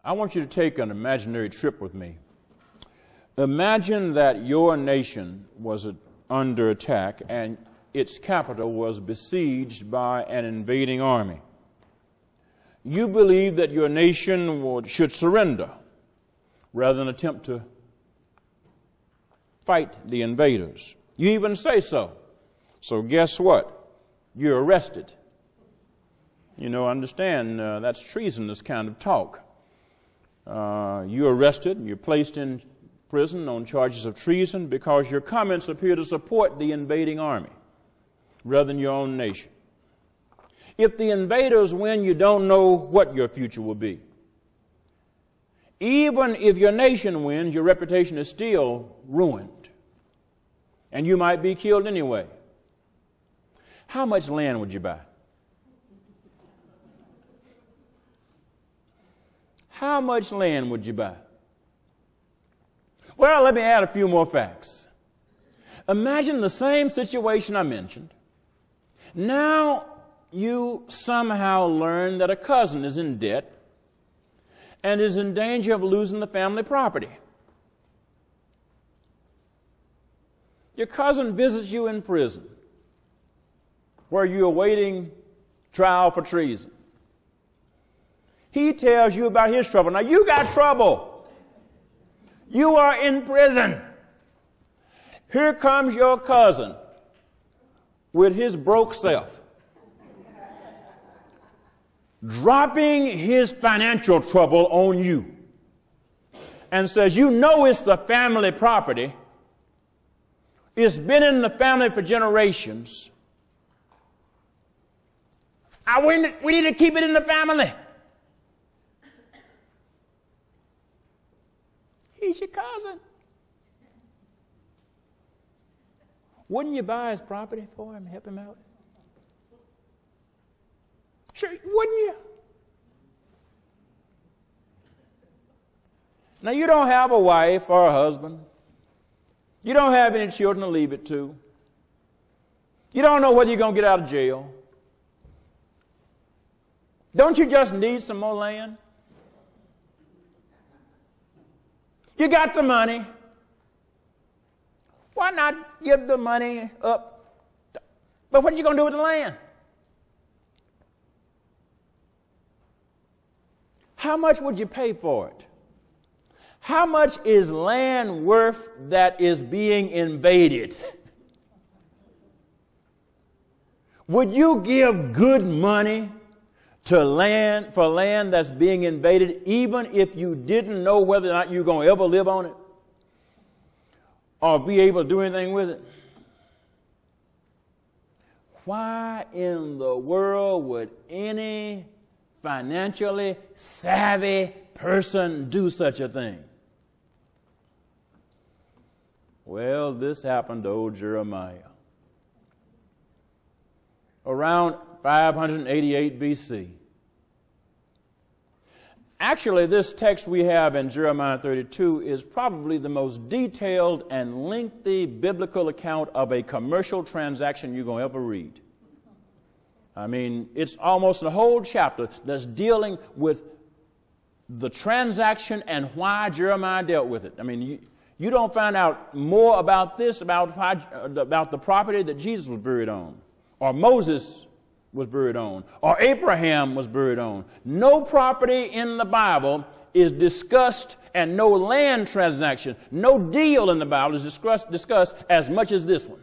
I want you to take an imaginary trip with me. Imagine that your nation was under attack and its capital was besieged by an invading army. You believe that your nation should surrender rather than attempt to fight the invaders. You even say so. So guess what? You're arrested. You know, understand that's treasonous kind of talk. You're arrested and you're placed in prison on charges of treason because your comments appear to support the invading army rather than your own nation. If the invaders win, you don't know what your future will be. Even if your nation wins, your reputation is still ruined, and you might be killed anyway. How much land would you buy? How much land would you buy? Well, let me add a few more facts. Imagine the same situation I mentioned. Now you somehow learn that a cousin is in debt and is in danger of losing the family property. Your cousin visits you in prison where you're awaiting trial for treason. He tells you about his trouble. Now you got trouble. You are in prison. Here comes your cousin with his broke self, dropping his financial trouble on you, and says, you know it's the family property. It's been in the family for generations. We need to keep it in the family. He's your cousin. Wouldn't you buy his property for him, help him out? Sure, wouldn't you? Now, you don't have a wife or a husband. You don't have any children to leave it to. You don't know whether you're going to get out of jail. Don't you just need some more land? You got the money. Why not give the money up? But what are you going to do with the land? How much would you pay for it? How much is land worth that is being invaded? Would you give good money to land for land that's being invaded, even if you didn't know whether or not you're going to ever live on it or be able to do anything with it? Why in the world would any financially savvy person do such a thing? Well, this happened to old Jeremiah. Around 588 BC. Actually, this text we have in Jeremiah 32 is probably the most detailed and lengthy biblical account of a commercial transaction you're going to ever read. I mean, it's almost a whole chapter that's dealing with the transaction and why Jeremiah dealt with it. I mean, you don't find out more about this, about the property that Jesus was buried on, or Moses was buried on, or Abraham was buried on. No property in the Bible is discussed, and no land transaction, no deal in the Bible is discussed as much as this one.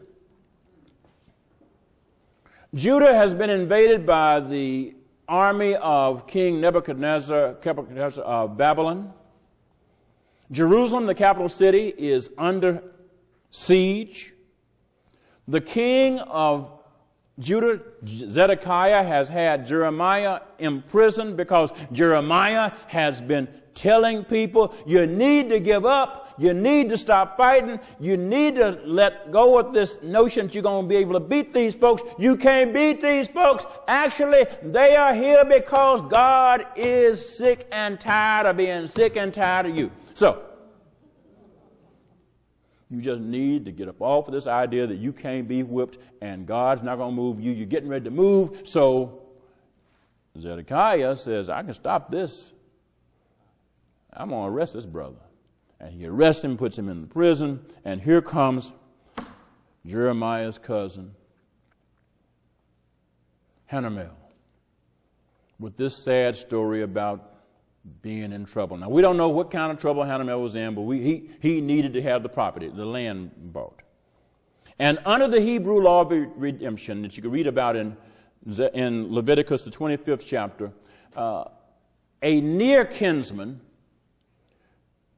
Judah has been invaded by the army of King Nebuchadnezzar of Babylon. Jerusalem, the capital city, is under siege. The king of Judah, Zedekiah, has had Jeremiah imprisoned because Jeremiah has been telling people, you need to give up, you need to stop fighting, you need to let go of this notion that you're going to be able to beat these folks. You can't beat these folks. Actually, they are here because God is sick and tired of being sick and tired of you. So, you just need to get up off of this idea that you can't be whipped and God's not going to move you. You're getting ready to move. So Zedekiah says, I can stop this. I'm going to arrest this brother. And he arrests him, puts him in the prison, and here comes Jeremiah's cousin, Hanamel, with this sad story about being in trouble. Now, we don't know what kind of trouble Hanamel was in, but he needed to have the property, the land bought. And under the Hebrew law of redemption that you can read about in Leviticus, the 25th chapter, a near kinsman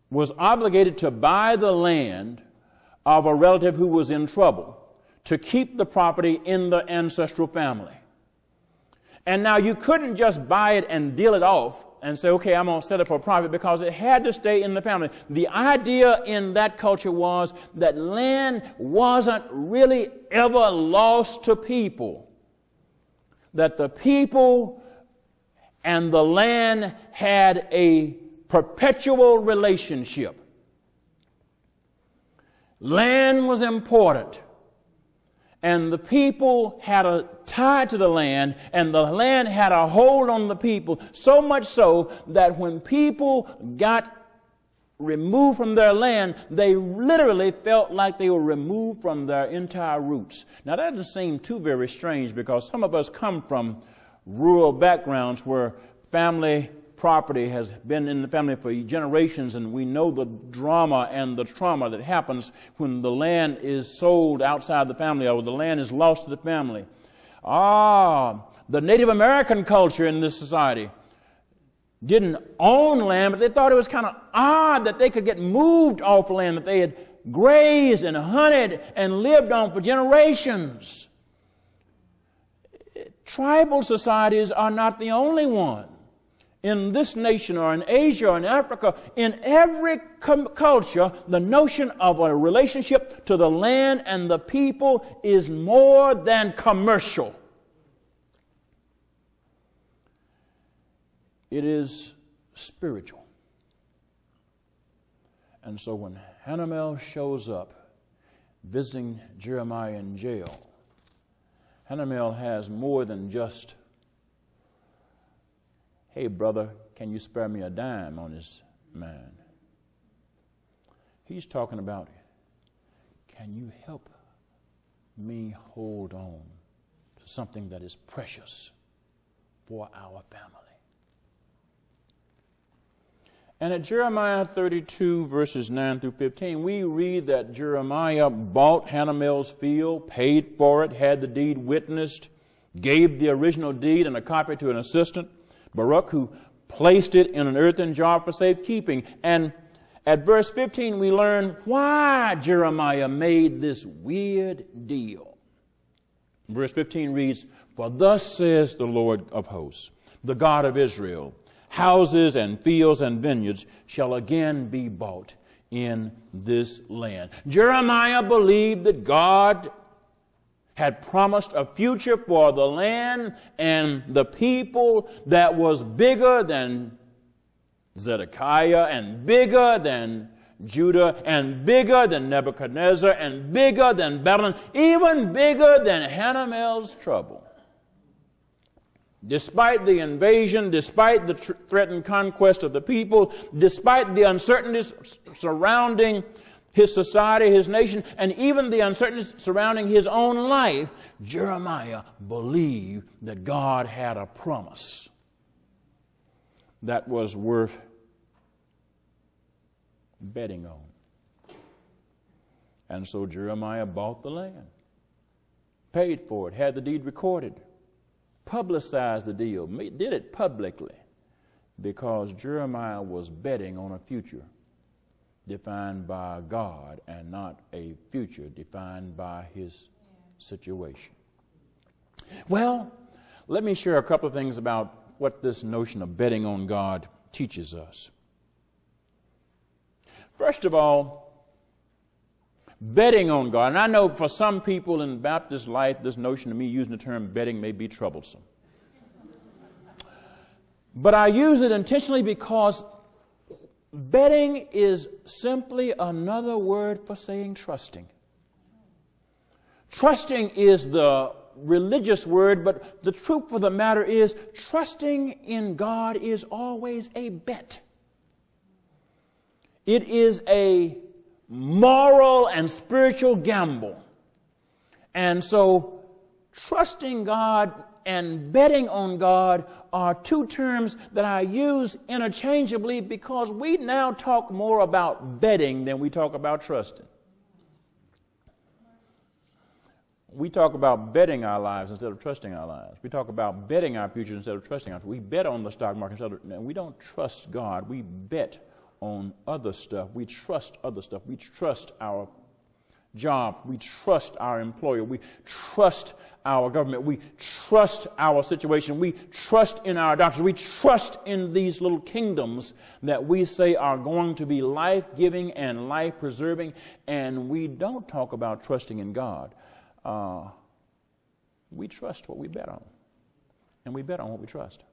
was obligated to buy the land of a relative who was in trouble to keep the property in the ancestral family. And now you couldn't just buy it and deal it off and say, okay, I'm going to sell it for profit, because it had to stay in the family. The idea in that culture was that land wasn't really ever lost to people. That the people and the land had a perpetual relationship. Land was important, and the people had a tie to the land, and the land had a hold on the people, so much so that when people got removed from their land, they literally felt like they were removed from their entire roots. Now, that doesn't seem too very strange, because some of us come from rural backgrounds where family property has been in the family for generations, and we know the drama and the trauma that happens when the land is sold outside the family or the land is lost to the family. The Native American culture in this society didn't own land, but they thought it was kind of odd that they could get moved off land that they had grazed and hunted and lived on for generations. Tribal societies are not the only one. In this nation or in Asia or in Africa, in every culture, the notion of a relationship to the land and the people is more than commercial. It is spiritual. And so when Hanamel shows up visiting Jeremiah in jail, Hanamel has more than just, hey, brother, can you spare me a dime on his mind? He's talking about, can you help me hold on to something that is precious for our family? And at Jeremiah 32, verses 9 through 15, we read that Jeremiah bought Hanamel's field, paid for it, had the deed witnessed, gave the original deed and a copy to an assistant, Baruch, who placed it in an earthen jar for safekeeping. And at verse 15, we learn why Jeremiah made this weird deal. Verse 15 reads, "For thus says the Lord of hosts, the God of Israel, houses and fields and vineyards shall again be bought in this land." Jeremiah believed that God had promised a future for the land and the people that was bigger than Zedekiah and bigger than Judah and bigger than Nebuchadnezzar and bigger than Babylon, even bigger than Hanamel's trouble. Despite the invasion, despite the threatened conquest of the people, despite the uncertainties surrounding his society, his nation, and even the uncertainties surrounding his own life, Jeremiah believed that God had a promise that was worth betting on. And so Jeremiah bought the land, paid for it, had the deed recorded, publicized the deal, did it publicly, because Jeremiah was betting on a future defined by God and not a future defined by his situation. Well, let me share a couple of things about what this notion of betting on God teaches us. First of all, betting on God. And I know for some people in Baptist life, this notion of me using the term betting may be troublesome. But I use it intentionally because betting is simply another word for saying trusting. Trusting is the religious word, but the truth of the matter is trusting in God is always a bet. It is a moral and spiritual gamble. And so trusting God and betting on God are two terms that I use interchangeably because we now talk more about betting than we talk about trusting. We talk about betting our lives instead of trusting our lives. We talk about betting our future instead of trusting our future. We bet on the stock market instead of, and we don't trust God. We bet on other stuff. We trust other stuff. We trust our job. We trust our employer. We trust our government. We trust our situation. We trust in our doctors. We trust in these little kingdoms that we say are going to be life-giving and life-preserving, and we don't talk about trusting in God. We trust what we bet on, and we bet on what we trust.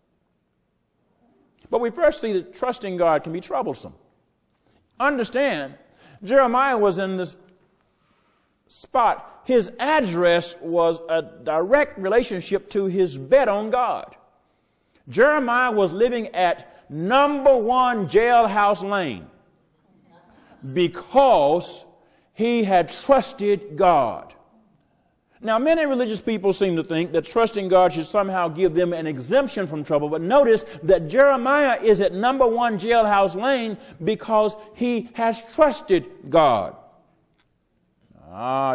But we first see that trusting God can be troublesome. Understand, Jeremiah was in this spot. His address was a direct relationship to his bet on God. Jeremiah was living at number 1 Jailhouse Lane because he had trusted God. Now, many religious people seem to think that trusting God should somehow give them an exemption from trouble. But notice that Jeremiah is at number 1 Jailhouse Lane because he has trusted God.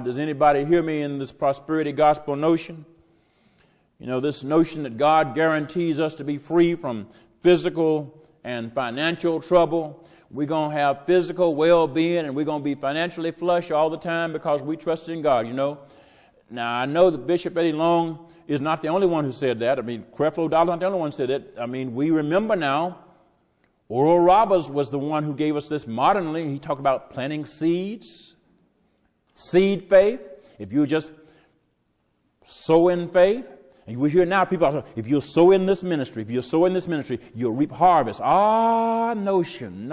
Does anybody hear me in this prosperity gospel notion? You know, this notion that God guarantees us to be free from physical and financial trouble. We're going to have physical well-being and we're going to be financially flush all the time because we trusted in God, you know. Now, I know that Bishop Eddie Long is not the only one who said that. I mean, Creflo Dollar is not the only one who said it. I mean, we remember now, Oral Roberts was the one who gave us this modernly. He talked about planting seeds, seed faith. If you just sow in faith, and we hear now people are saying, if you'll sow in this ministry, you'll reap harvest. Notion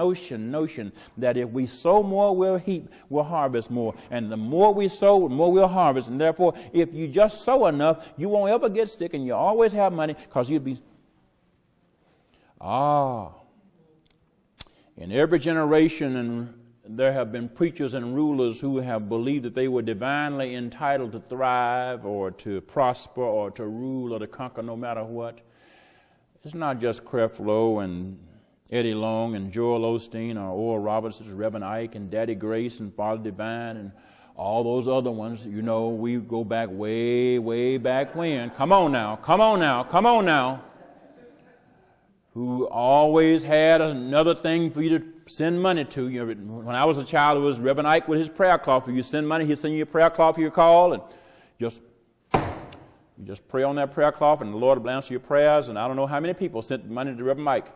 that if we sow more, we'll harvest more. And the more we sow, the more we'll harvest. And therefore, if you just sow enough, you won't ever get sick and you'll always have money because you'll be... In every generation, and there have been preachers and rulers who have believed that they were divinely entitled to thrive or to prosper or to rule or to conquer no matter what. It's not just Creflo and Eddie Long and Joel Osteen or Oral Roberts. It's Reverend Ike and Daddy Grace and Father Divine and all those other ones. You know, we go back way back when. Come on now. Who always had another thing for you to send money to. You know, when I was a child, it was Reverend Ike with his prayer cloth. If you send money, he'd send you a prayer cloth for your call, and you just pray on that prayer cloth, and the Lord will answer your prayers. And I don't know how many people sent money to Reverend Mike.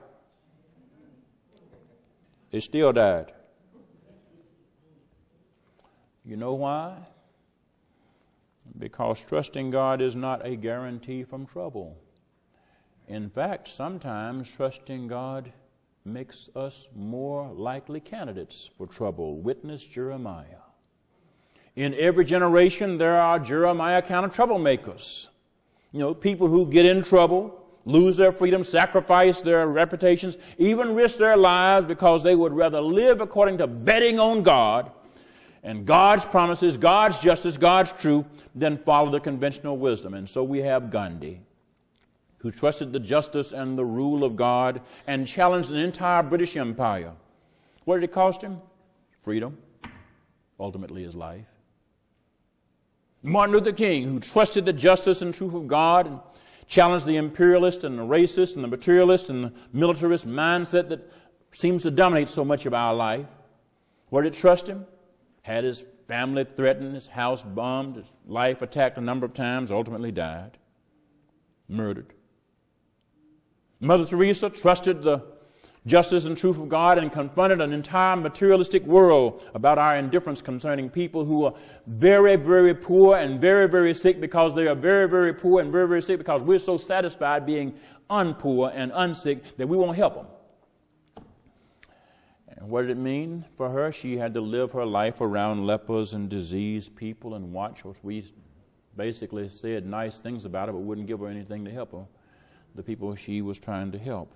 They still died. You know why? Because trusting God is not a guarantee from trouble. In fact, sometimes trusting God makes us more likely candidates for trouble. Witness Jeremiah. In every generation, there are Jeremiah kind of troublemakers. You know, people who get in trouble, lose their freedom, sacrifice their reputations, even risk their lives because they would rather live according to betting on God and God's promises, God's justice, God's truth, than follow the conventional wisdom. And so we have Gandhi, who trusted the justice and the rule of God and challenged an entire British Empire. What did it cost him? Freedom, ultimately his life. Martin Luther King, who trusted the justice and truth of God and challenged the imperialist and the racist and the materialist and the militarist mindset that seems to dominate so much of our life. What did it trust him? Had his family threatened, his house bombed, his life attacked a number of times, ultimately died, murdered. Mother Teresa trusted the justice and truth of God and confronted an entire materialistic world about our indifference concerning people who are very, very poor and very, very sick because they are very, very poor and very, very sick because we're so satisfied being unpoor and unsick that we won't help them. And what did it mean for her? She had to live her life around lepers and diseased people and watch what we basically said nice things about her but wouldn't give her anything to help her, the people she was trying to help.